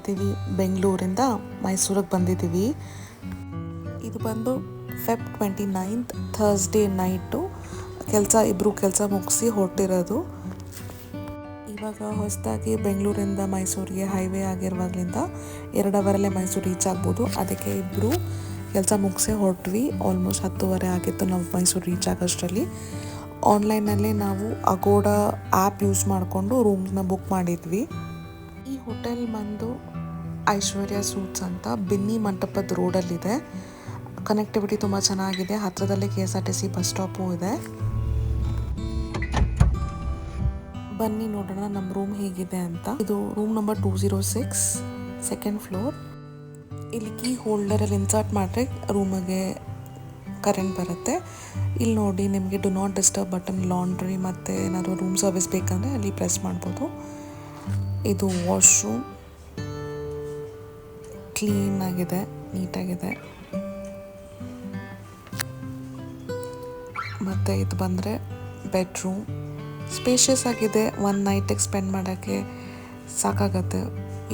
ಬಂದಿದ್ದೀವಿ ಬೆಂಗಳೂರಿಂದ ಮೈಸೂರಿಗೆ ಬಂದಿದ್ದೀವಿ. ಇದು ಬಂದು ಫೆಬ್ 29 ಥರ್ಸ್ಡೇ ನೈಟು ಇಬ್ಬರು ಕೆಲಸ ಮುಗಿಸಿ ಹೊರಟಿರೋದು. ಇವಾಗ ಹೊಸದಾಗಿ ಬೆಂಗಳೂರಿಂದ ಮೈಸೂರಿಗೆ ಹೈವೇ ಆಗಿರುವಾಗಲಿಂದ 2 ಅವರಲ್ಲೇ ಮೈಸೂರು ರೀಚ್ ಆಗ್ಬೋದು. ಅದಕ್ಕೆ ಇಬ್ಬರು ಕೆಲಸ ಮುಗಿಸೇ ಹೊರಟ್ವಿ. ಆಲ್ಮೋಸ್ಟ್ 10:30 ಆಗಿತ್ತು ನಾವು ಮೈಸೂರು ರೀಚ್ ಆಗೋಷ್ಟರಲ್ಲಿ. ಆನ್ಲೈನಲ್ಲೇ ನಾವು ಅಗೋಡಾ ಆ್ಯಪ್ ಯೂಸ್ ಮಾಡಿಕೊಂಡು ರೂಮ್ನ ಬುಕ್ ಮಾಡಿದ್ವಿ. ಈ ಹೋಟೆಲ್ ಬಂದು ಐಶ್ವರ್ಯ ಸೂಟ್ಸ್ ಅಂತ ಬಿನ್ನಿ ಮಂಟಪದ ರೋಡಲ್ಲಿದೆ. ಕನೆಕ್ಟಿವಿಟಿ ತುಂಬ ಚೆನ್ನಾಗಿದೆ. ಹತ್ತಿರದಲ್ಲೇ KSRTC ಬಸ್ ಸ್ಟಾಪು ಇದೆ. ಬನ್ನಿ ನೋಡೋಣ ನಮ್ಮ ರೂಮ್ ಹೇಗಿದೆ ಅಂತ. ಇದು ರೂಮ್ ನಂಬರ್ 206 ಸೆಕೆಂಡ್ ಫ್ಲೋರ್. ಇಲ್ಲಿ ಕೀ ಹೋಲ್ಡರಲ್ಲಿ ಇನ್ಸರ್ಟ್ ಮಾಡಿದ್ರೆ ರೂಮಿಗೆ ಕರೆಂಟ್ ಬರುತ್ತೆ. ಇಲ್ಲಿ ನೋಡಿ ನಿಮಗೆ do not disturb button, laundry ಮತ್ತು ಏನಾದರೂ ರೂಮ್ ಸರ್ವಿಸ್ ಬೇಕಂದರೆ ಅಲ್ಲಿ ಪ್ರೆಸ್ ಮಾಡ್ಬೋದು. ಇದು ವಾಶ್ರೂಮ್ ಕ್ಲೀನಾಗಿದೆ, ನೀಟಾಗಿದೆ. ಮತ್ತು ಇದು ಬಂದರೆ ಬೆಡ್ರೂಮ್ ಸ್ಪೇಷಿಯಸ್ ಆಗಿದೆ. 1 ನೈಟಿಗೆ ಸ್ಪೆಂಡ್ ಮಾಡೋಕ್ಕೆ ಸಾಕಾಗತ್ತೆ.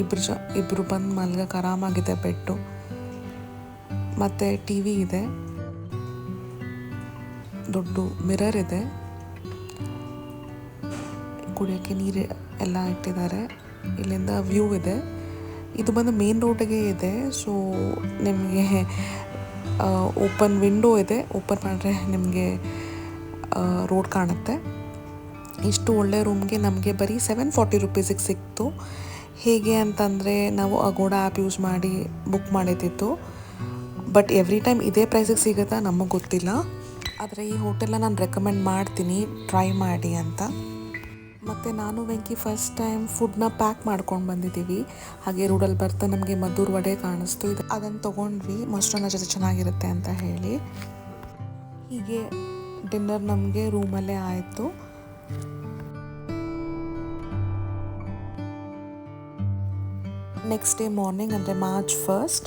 ಇಬ್ಬರು ಬಂದು ಮಲ್ಗಕ್ಕೆ ಆರಾಮಾಗಿದೆ ಬೆಡ್ಡು. ಮತ್ತು TV ಇದೆ, ದೊಡ್ಡ ಮಿರರ್ ಇದೆ, ಕುಡಿಯೋಕ್ಕೆ ನೀರು ಎಲ್ಲ ಇಟ್ಟಿದ್ದಾರೆ. ಇಲ್ಲಿಂದ ವ್ಯೂ ಇದೆ. ಇದು ಬಂದು ಮೇನ್ ರೋಡಿಗೆ ಇದೆ. ಸೊ ನಿಮಗೆ ಓಪನ್ ವಿಂಡೋ ಇದೆ. ಓಪನ್ ಮಾಡಿದ್ರೆ ನಿಮಗೆ ರೋಡ್ ಕಾಣುತ್ತೆ. ಇಷ್ಟು ಒಳ್ಳೆ ರೂಮ್ಗೆ ನಮಗೆ ಬರೀ 740 ರೂಪೀಸಿಗೆ ಸಿಕ್ತು. ಹೇಗೆ ಅಂತಂದರೆ ನಾವು ಅಗೋಡಾ ಆ್ಯಪ್ ಯೂಸ್ ಮಾಡಿ ಬುಕ್ ಮಾಡಿದ್ದಿತ್ತು. ಬಟ್ ಎವ್ರಿ ಟೈಮ್ ಇದೇ ಪ್ರೈಸಿಗೆ ಸಿಗುತ್ತಾ ನಮಗೆ ಗೊತ್ತಿಲ್ಲ. ಆದರೆ ಈ ಹೋಟೆಲ್ನ ನಾನು ರೆಕಮೆಂಡ್ ಮಾಡ್ತೀನಿ, ಟ್ರೈ ಮಾಡಿ ಅಂತ. ಮತ್ತು ನಾನು ವೆಂಕಿ ಫಸ್ಟ್ ಟೈಮ್ ಫುಡ್ನ ಪ್ಯಾಕ್ ಮಾಡ್ಕೊಂಡು ಬಂದಿದ್ದೀವಿ. ಹಾಗೆ ರೋಡಲ್ಲಿ ಬರ್ತಾ ನಮಗೆ ಮದ್ದೂರು ವಡೆ ಕಾಣಿಸ್ತು. ಅದನ್ನು ತೊಗೊಂಡ್ವಿ ಮೊಸರನ್ನ ಜೊತೆ ಚೆನ್ನಾಗಿರುತ್ತೆ ಅಂತ ಹೇಳಿ. ಹೀಗೆ ಡಿನ್ನರ್ ನಮಗೆ ರೂಮಲ್ಲೇ ಆಯಿತು. ನೆಕ್ಸ್ಟ್ ಡೇ ಮಾರ್ನಿಂಗ್ ಅಂದರೆ ಮಾರ್ಚ್ 1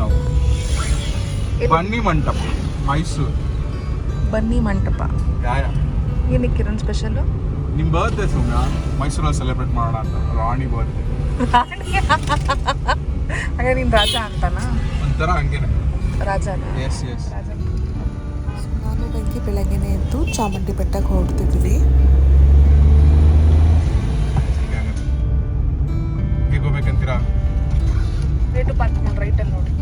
ನಾವು ಬನ್ನಿ ಮಂಟಪ ಮೈಸೂರು. ಬನ್ನಿ ಮಂಟಪ ಏನಕ್ಕೆ ಕಿರಣ್ ಸ್ಪೆಷಲು? ನಿಮ್ಮ ಬರ್ತ್ಡೇ ಸುಮ್ಮನೆ ಮೈಸೂರಲ್ಲಿ ಸೆಲೆಬ್ರೇಟ್ ಮಾಡೋಣ ಅಂತ. ರಾಣಿ ಬರ್ತ್ಡೇ. ಹಾಗೆ ನೀನು ರಾಜ ಅಂತಾನಾ? ಒಂಥರ ಹಂಗೇನೆ ರಾಜನ. Yes yes. ನಾನು ಬೆಂಕಿ ಬೆಳಗ್ಗೆನೇ ಎದ್ದು ಚಾಮುಂಡಿ ಬೆಟ್ಟಕ್ಕೆ ಹೊರಡ್ತಿದ್ವಿ. ಹೇಗೆ ಹೋಗ್ಬೇಕಂತೀರಾ? ರೇಟು ಪಾರ್ಕ್ ನೋಡಿ, ರೈಟಲ್ಲಿ ನೋಡಿ.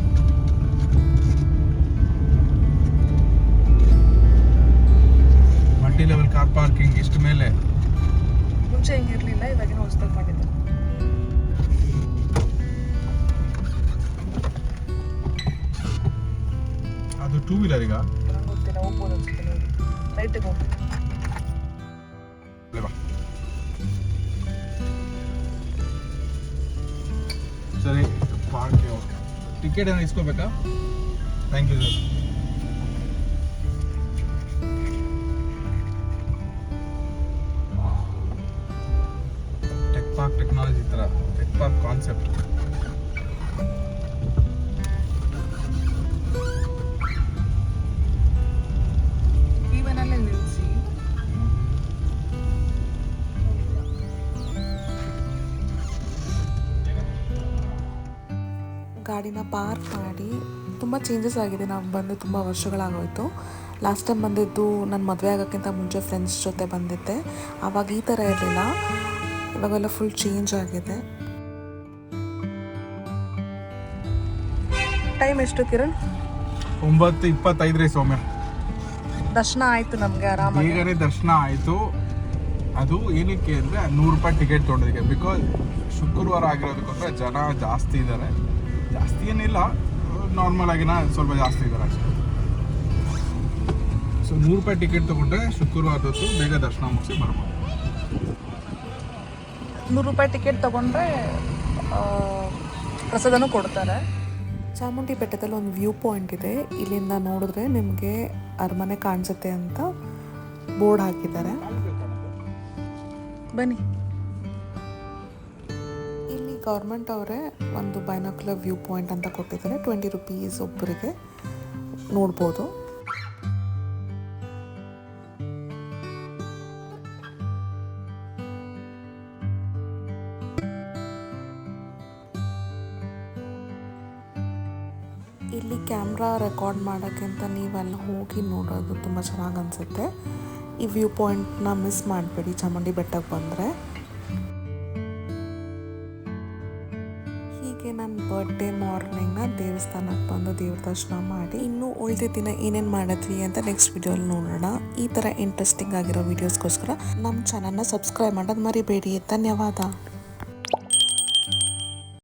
ಮಲ್ಟಿ ಲೆವೆಲ್ ಕಾರ್ ಪಾರ್ಕಿಂಗ್ ಇಷ್ಟು ಮೇಲೆ. ಮುಂಚೆ ಹಿಂಗಿರಲಿಲ್ಲ, ಇವಾಗಿನ ಹೊಸದಾಗಿ ಮಾಡಿದ್ದು. ಅದು 2 ವೀಲರ್ ಈಗ ಗೊತ್ತಿಲ್ಲ, ಹೋಗ್ಬೋದು ಅನ್ಸುತ್ತೆ. ನೋಡಿ ರೈಟಿಗೆ ಹೋಗಿ. ಸರಿ ಪಾರ್ಕ್ ಟಿಕೆಟ್ ಏನೋ ಇಸ್ಕೋಬೇಕಾ? Thank you sir. Tech park technology ಥರ ಟೆಕ್ ಪಾರ್ಕ್ ಕಾನ್ಸೆಪ್ಟ್. ಇವನಲ್ಲೇ ನಿಲ್ಲಿಸಿ ಗಾಡಿನ ಪಾರ್ಕ್ ಮಾಡಿ. ತುಂಬ ಚೇಂಜಸ್ ಆಗಿದೆ. ನಾವು ಬಂದು ತುಂಬ ವರ್ಷಗಳಾಗೋಯಿತು. ಲಾಸ್ಟ್ ಟೈಮ್ ಬಂದಿದ್ದು ನನ್ನ ಮದುವೆ ಆಗೋಕ್ಕಿಂತ ಮುಂಚೆ ಫ್ರೆಂಡ್ಸ್ ಜೊತೆ ಬಂದಿದ್ದೆ. ಆವಾಗ ಈ ಥರ ಇರಲಿಲ್ಲ. ಇವಾಗೆಲ್ಲ ಫುಲ್ ಚೇಂಜ್ ಆಗಿದೆ. ಟೈಮ್ ಎಷ್ಟು ಕಿರಣ್? 9:25 ಸೌಮ್ಯ. ದರ್ಶನ ಆಯಿತು ನಮಗೆ ಆರಾಮಾಗಿ. ಬೇಗನೆ ದರ್ಶನ ಆಯಿತು. ಅದು ಏನಕ್ಕೆ ಅಂದರೆ 100 ರೂಪಾಯಿ ಟಿಕೆಟ್ ತೊಗೊಂಡಿದ್ದಕ್ಕೆ. ಬಿಕಾಸ್ ಶುಕ್ರವಾರ ಆಗಿರೋದಕ್ಕೋಸ್ಕರ ಜನ ಜಾಸ್ತಿ ಇದ್ದಾರೆ. ಜಾಸ್ತಿ ಏನಿಲ್ಲ, ನಾರ್ಮಲ್ ಆಗಿನ ಸ್ವಲ್ಪ ಜಾಸ್ತಿ ಇದ್ದಾರೆ ಅಷ್ಟೇ. ಸೊ 100 ರೂಪಾಯಿ ಟಿಕೆಟ್ ತೊಗೊಂಡ್ರೆ ಶುಕ್ರವಾರದೊತ್ತು ಬೇಗ ದರ್ಶನ ಮುಗಿಸಿ ಬರ್ಬೋದು. 100 ರೂಪಾಯಿ ಟಿಕೆಟ್ ತೊಗೊಂಡ್ರೆ ಪ್ರಸಾದನೂ ಕೊಡ್ತಾರೆ. ಚಾಮುಂಡಿ ಬೆಟ್ಟದಲ್ಲಿ ಒಂದು ವ್ಯೂ ಪಾಯಿಂಟ್ ಇದೆ. ಇಲ್ಲಿಂದ ನೋಡಿದ್ರೆ ನಿಮಗೆ ಅರಮನೆ ಕಾಣಿಸುತ್ತೆ ಅಂತ ಬೋರ್ಡ್ ಹಾಕಿದ್ದಾರೆ. ಬನ್ನಿ. ಇಲ್ಲಿ ಗೌರ್ಮೆಂಟ್ ಅವರೇ ಒಂದು ಬೈನಾಕ್ಯುಲರ್ ವ್ಯೂ ಪಾಯಿಂಟ್ ಅಂತ ಕೊಟ್ಟಿದ್ದಾರೆ. 20 ರೂಪೀಸ್ ಒಬ್ಬರಿಗೆ ನೋಡ್ಬೋದು. ಇಲ್ಲಿ ಕ್ಯಾಮ್ರಾ ರೆಕಾರ್ಡ್ ಮಾಡೋಕ್ಕಿಂತ ನೀವೆಲ್ಲ ಹೋಗಿ ನೋಡೋದು ತುಂಬ ಚೆನ್ನಾಗಿ ಅನಿಸುತ್ತೆ. ಈ ವ್ಯೂ ಪಾಯಿಂಟ್ನ ಮಿಸ್ ಮಾಡಬೇಡಿ ಚಾಮುಂಡಿ ಬೆಟ್ಟಕ್ಕೆ ಬಂದರೆ. ಹೀಗೆ ನನ್ನ ಬರ್ಡೇ ಮಾರ್ನಿಂಗ್ನ ದೇವಸ್ಥಾನಕ್ಕೆ ಬಂದು ದೇವ್ರ ದರ್ಶನ ಮಾಡಿ ಇನ್ನೂ ಉಳಿದ ದಿನ ಏನೇನು ಮಾಡಿದ್ವಿ ಅಂತ ನೆಕ್ಸ್ಟ್ ವಿಡಿಯೋಲಿ ನೋಡೋಣ. ಈ ಥರ ಇಂಟ್ರೆಸ್ಟಿಂಗ್ ಆಗಿರೋ ವೀಡಿಯೋಸ್ಗೋಸ್ಕರ ನಮ್ಮ ಚಾನಲ್ನ ಸಬ್ಸ್ಕ್ರೈಬ್ ಮಾಡೋದು ಮರಿಬೇಡಿ. ಧನ್ಯವಾದ.